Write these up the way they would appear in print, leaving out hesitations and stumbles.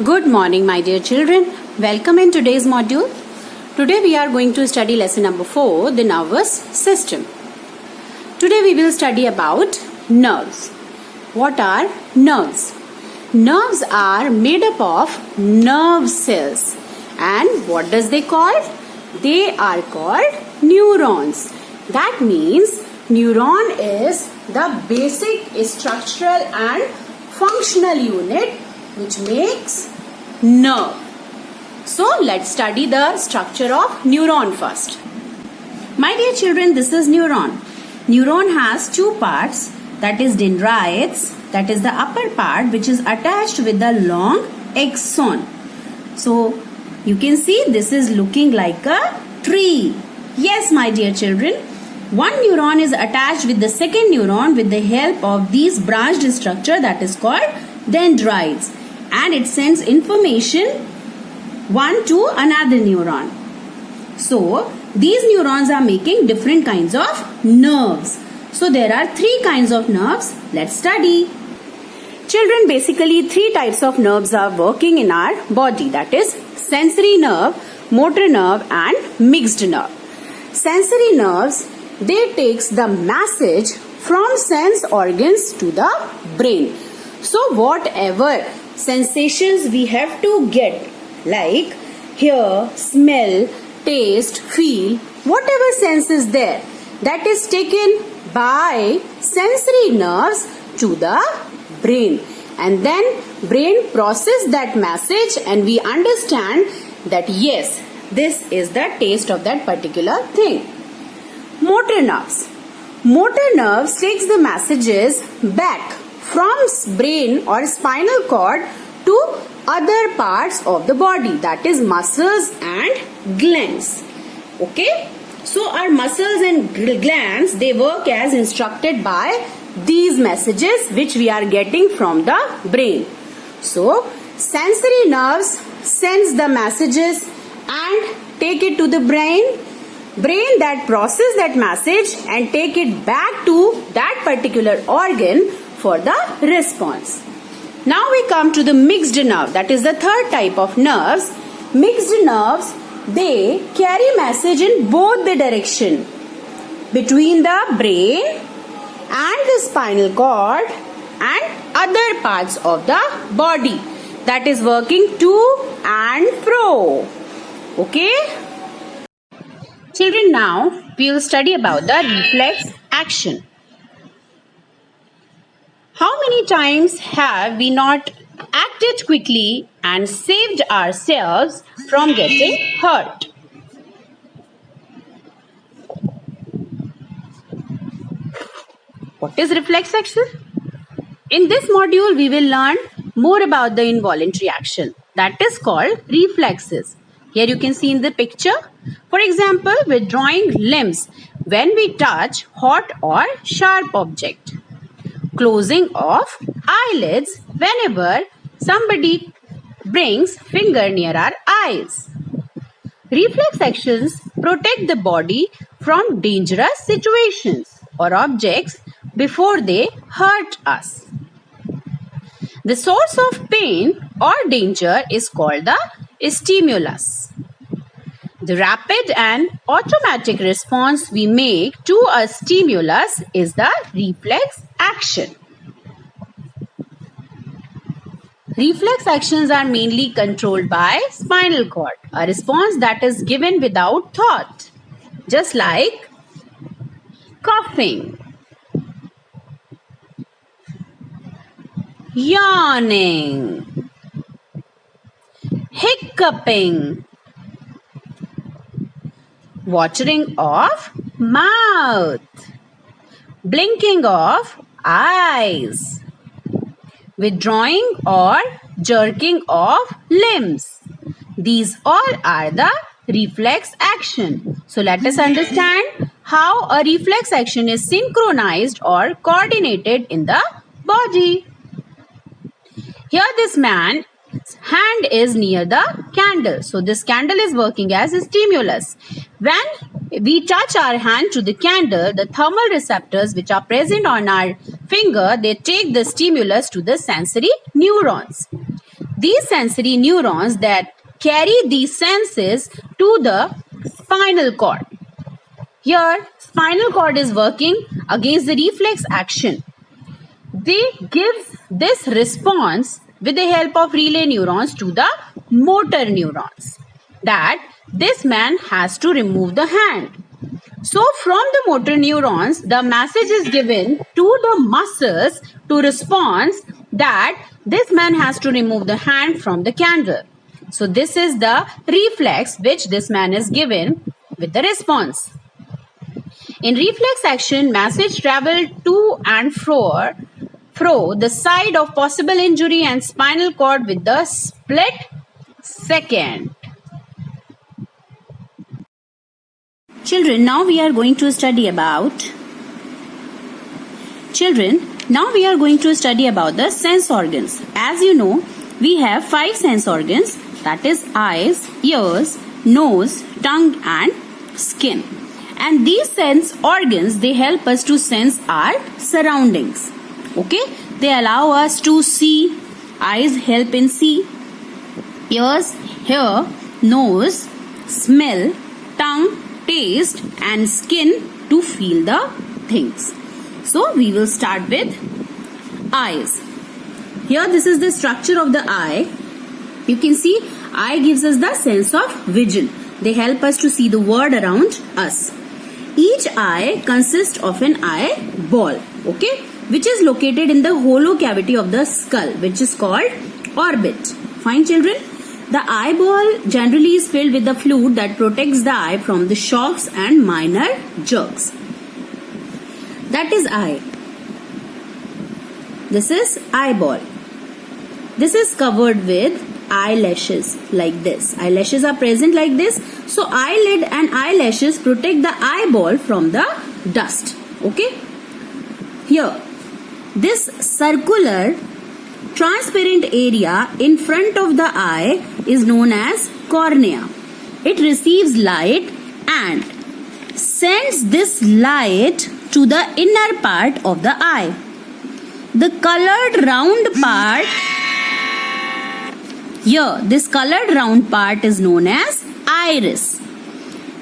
Good morning, my dear children. Welcome in today's module. Today we are going to study lesson number 4, the nervous system. Today we will study about nerves. What are nerves? Nerves are made up of nerve cells. And what does they call? They are called neurons. That means neuron is the basic structural and functional unit which makes nerve. So let's study the structure of neuron first. My dear children, this is neuron. Neuron has two parts, that is dendrites, that is the upper part which is attached with the long axon. So you can see this is looking like a tree. Yes, my dear children, one neuron is attached with the second neuron with the help of these branched structure that is called dendrites, and it sends information one to another neuron. So these neurons are making different kinds of nerves. So there are three kinds of nerves. Let's study. Children, basically three types of nerves are working in our body, that is sensory nerve, motor nerve and mixed nerve. Sensory nerves, they takes the message from sense organs to the brain. So whatever sensations we have to get, like hear, smell, taste, feel, whatever sense is there, that is taken by sensory nerves to the brain, and then brain process that message and we understand that yes, this is the taste of that particular thing. Motor nerves. Motor nerves takes the messages back from brain or spinal cord to other parts of the body, that is muscles and glands. Okay, so our muscles and glands, they work as instructed by these messages which we are getting from the brain. So sensory nerves sends the messages and take it to the brain that process that message and take it back to that particular organ for the response. Now we come to the mixed nerve, that is the third type of nerves. Mixed nerves, they carry message in both the direction, between the brain and the spinal cord and other parts of the body, that is working to and fro. Okay? Children, now we will study about the reflex action. How many times have we not acted quickly and saved ourselves from getting hurt? What is reflex action? In this module, we will learn more about the involuntary action, that is called reflexes. Here you can see in the picture. For example, withdrawing limbs when we touch hot or sharp object. Closing of eyelids whenever somebody brings finger near our eyes. Reflex actions protect the body from dangerous situations or objects before they hurt us. The source of pain or danger is called the stimulus. The rapid and automatic response we make to a stimulus is the reflex action. Reflex actions are mainly controlled by spinal cord, a response that is given without thought, just like coughing, yawning, hiccuping, watering of mouth, blinking of eyes, withdrawing or jerking of limbs. These all are the reflex action. So let us understand how a reflex action is synchronized or coordinated in the body. Here this man's hand is near the candle. So this candle is working as a stimulus. When we touch our hand to the candle, the thermal receptors which are present on our finger, they take the stimulus to the sensory neurons. these sensory neurons that carry these senses to the spinal cord. Here, spinal cord is working against the reflex action. They give this response with the help of relay neurons to the motor neurons, that this man has to remove the hand. So from the motor neurons, the message is given to the muscles to respond that this man has to remove the hand from the candle. So this is the reflex which this man is given with the response. In reflex action, message travel to and fro the side of possible injury and spinal cord with the split second. Children, now we are going to study about the sense organs. As you know, we have 5 sense organs, that is eyes, ears, nose, tongue and skin. And these sense organs, they help us to sense our surroundings. Okay? They allow us to see. Eyes help in see. Ears hear. Nose smell. Tongue taste. And skin to feel the things. So we will start with eyes. Here this is the structure of the eye. You can see eye gives us the sense of vision. They help us to see the world around us. Each eye consists of an eyeball, okay, which is located in the hollow cavity of the skull, which is called orbit. Fine, children? The eyeball generally is filled with the fluid that protects the eye from the shocks and minor jerks. That is eye. This is eyeball. This is covered with eyelashes like this. Eyelashes are present like this. So eyelid and eyelashes protect the eyeball from the dust. Okay. Here, this circular transparent area in front of the eye is known as cornea. It receives light and sends this light to the inner part of the eye. The colored round part here, this colored round part is known as iris.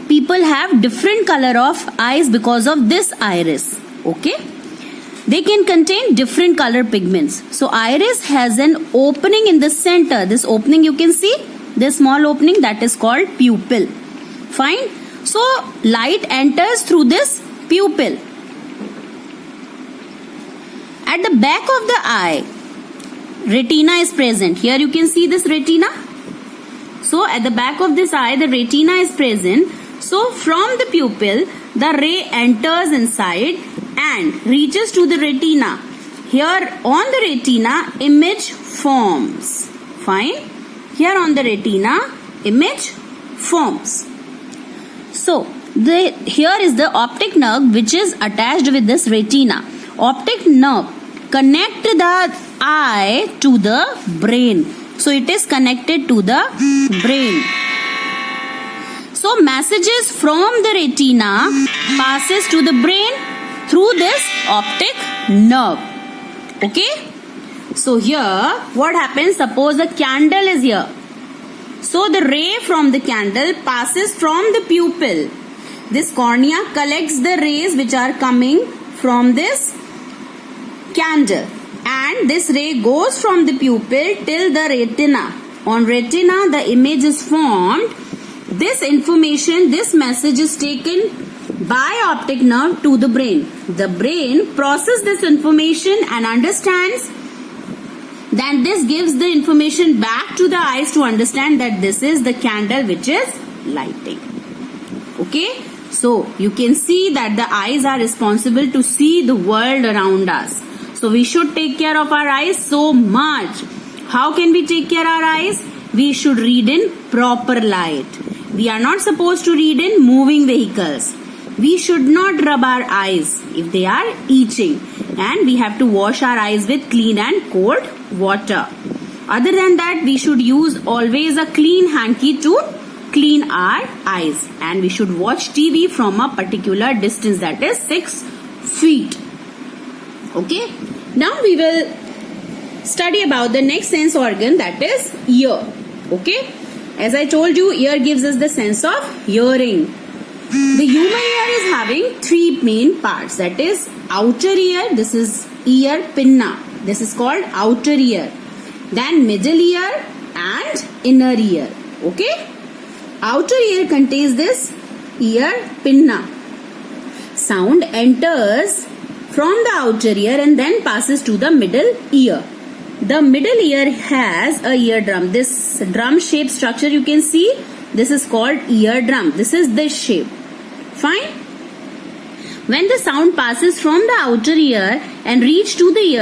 People have different color of eyes because of this iris. Okay. They can contain different color pigments. So iris has an opening in the center. This opening you can see, this small opening, that is called pupil. Fine. So light enters through this pupil. At the back of the eye, retina is present. Here you can see this retina. So at the back of this eye, the retina is present. So from the pupil, the ray enters inside and reaches to the retina. Here on the retina, image forms. Fine. Here on the retina, image forms. So here is the optic nerve which is attached with this retina. Optic nerve connect the eye to the brain. So it is connected to the brain. So messages from the retina passes to the brain through this optic nerve. Okay. So here what happens, suppose a candle is here. So the ray from the candle passes from the pupil. This cornea collects the rays which are coming from this candle. And this ray goes from the pupil till the retina. On retina, the image is formed. This information, this message is taken by optic nerve to the brain. The brain processes this information and understands. Then this gives the information back to the eyes to understand that this is the candle which is lighting. Okay. So you can see that the eyes are responsible to see the world around us. So we should take care of our eyes so much. How can we take care of our eyes? We should read in proper light. We are not supposed to read in moving vehicles. We should not rub our eyes if they are itching. And we have to wash our eyes with clean and cold water. Other than that, we should use always a clean hanky to clean our eyes. And we should watch TV from a particular distance, that is 6 feet. Okay. Now we will study about the next sense organ, that is ear. Okay, as I told you, ear gives us the sense of hearing. The human ear is having three main parts, that is outer ear, this is ear pinna, this is called outer ear, then middle ear and inner ear. Okay, outer ear contains this ear pinna. Sound enters from the outer ear and then passes to the middle ear. The middle ear has a eardrum. This drum shaped structure you can see, this is called eardrum. This is this shape. Fine. When the sound passes from the outer ear and reach to the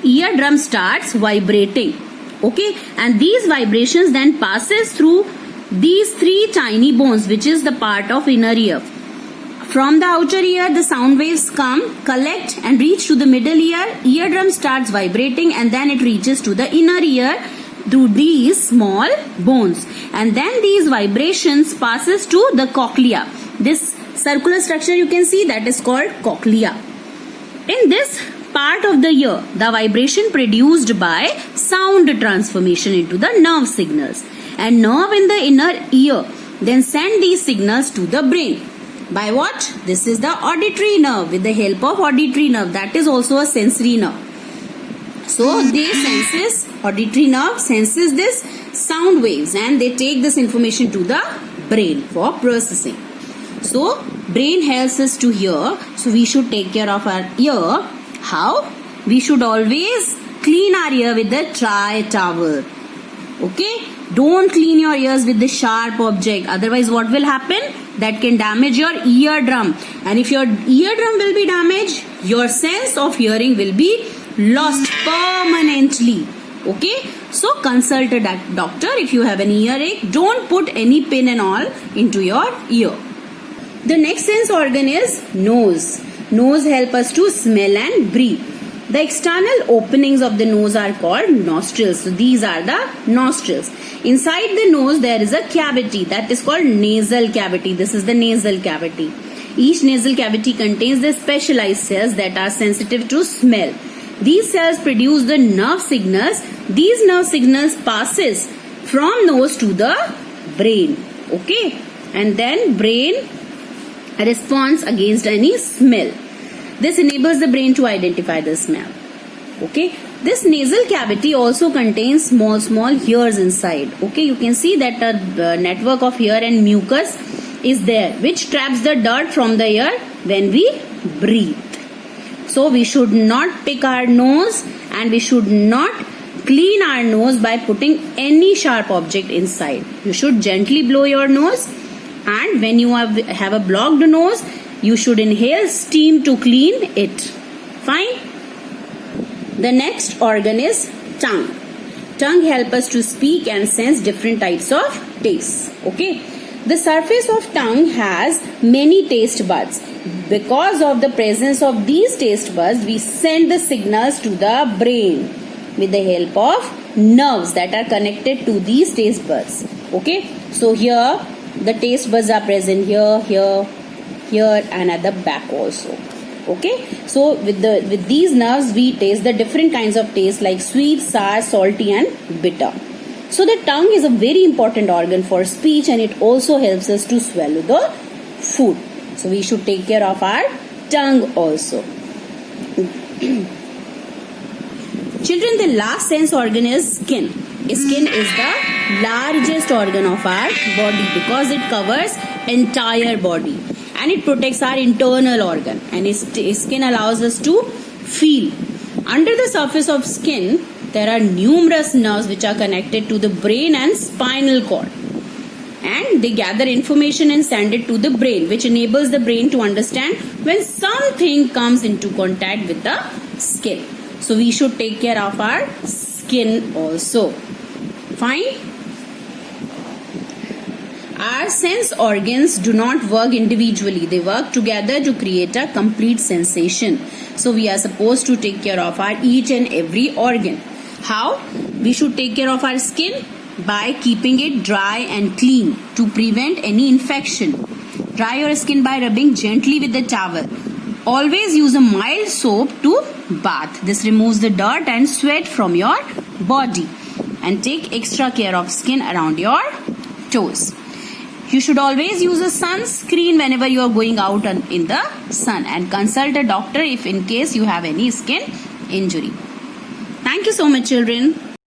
eardrum starts vibrating. Okay, and these vibrations then passes through these three tiny bones, which is the part of inner ear. From the outer ear, the sound waves come, collect and reach to the middle ear. Eardrum starts vibrating and then it reaches to the inner ear through these small bones. And then these vibrations passes to the cochlea. This circular structure you can see, that is called cochlea. In this part of the ear, the vibration produced by sound transformation into the nerve signals. And nerve in the inner ear then send these signals to the brain. By what? This is the auditory nerve. With the help of auditory nerve, that is also a sensory nerve. So they senses, auditory nerve senses this sound waves and they take this information to the brain for processing. So brain helps us to hear. So we should take care of our ear. How? We should always clean our ear with the dry towel. Okay? Don't clean your ears with the sharp object. Otherwise what will happen? That can damage your eardrum. And if your eardrum will be damaged, your sense of hearing will be lost permanently. Okay? So consult a doctor if you have an earache. Don't put any pin and all into your ear. The next sense organ is nose. Nose help us to smell and breathe. The external openings of the nose are called nostrils. So these are the nostrils. Inside the nose there is a cavity that is called nasal cavity. This is the nasal cavity. Each nasal cavity contains the specialized cells that are sensitive to smell. These cells produce the nerve signals. These nerve signals passes from nose to the brain. Okay, and then brain responds against any smell. This enables the brain to identify the smell. Okay, this nasal cavity also contains small hairs inside. Okay, you can see that a network of hair and mucus is there, which traps the dirt from the air when we breathe. So we should not pick our nose and we should not clean our nose by putting any sharp object inside. You should gently blow your nose, and when you have a blocked nose, you should inhale steam to clean it. Fine. The next organ is tongue. Tongue helps us to speak and sense different types of tastes. Okay. The surface of tongue has many taste buds. Because of the presence of these taste buds, we send the signals to the brain with the help of nerves that are connected to these taste buds. Okay. So here the taste buds are present here, here and at the back also. Okay, so with these nerves we taste the different kinds of taste like sweet, sour, salty and bitter. So the tongue is a very important organ for speech and it also helps us to swallow the food. So we should take care of our tongue also. Children, the last sense organ is skin. Skin is the largest organ of our body because it covers entire body. And it protects our internal organ, and skin allows us to feel. Under the surface of skin, there are numerous nerves which are connected to the brain and spinal cord. And they gather information and send it to the brain, which enables the brain to understand when something comes into contact with the skin. So we should take care of our skin also. Fine. Our sense organs do not work individually. They work together to create a complete sensation. So we are supposed to take care of our each and every organ. How? We should take care of our skin by keeping it dry and clean to prevent any infection. Dry your skin by rubbing gently with the towel. Always use a mild soap to bath. This removes the dirt and sweat from your body. And take extra care of skin around your toes. You should always use a sunscreen whenever you are going out in the sun, and consult a doctor if in case you have any skin injury. Thank you so much, children.